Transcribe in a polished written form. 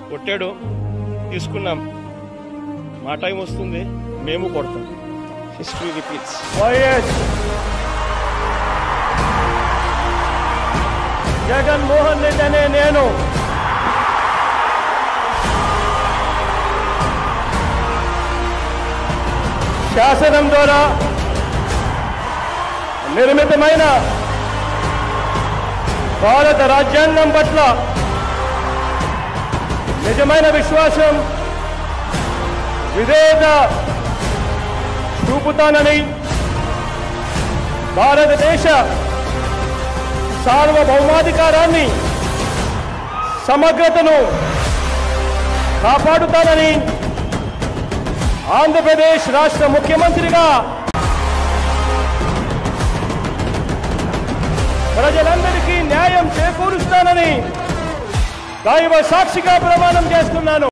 కొట్టాడు, తీసుకున్నాం. మా టైం వస్తుంది, మేము కొడతాం. History repeats. జగన్మోహన్ రెడ్డి అనే నేను శాసనం ద్వారా నిర్మితమైన భారత రాజ్యాంగం పట్ల నిజమైన విశ్వాసం, విధేయత చూపుతానని, భారతదేశ సార్వభౌమాధికారాన్ని, సమగ్రతను కాపాడుతానని ఆంధ్రప్రదేశ్ రాష్ట్ర ముఖ్యమంత్రిగా ప్రజలందరికీ న్యాయం చేకూరుస్తానని దైవ సాక్షిగా ప్రమాణం చేస్తున్నాను.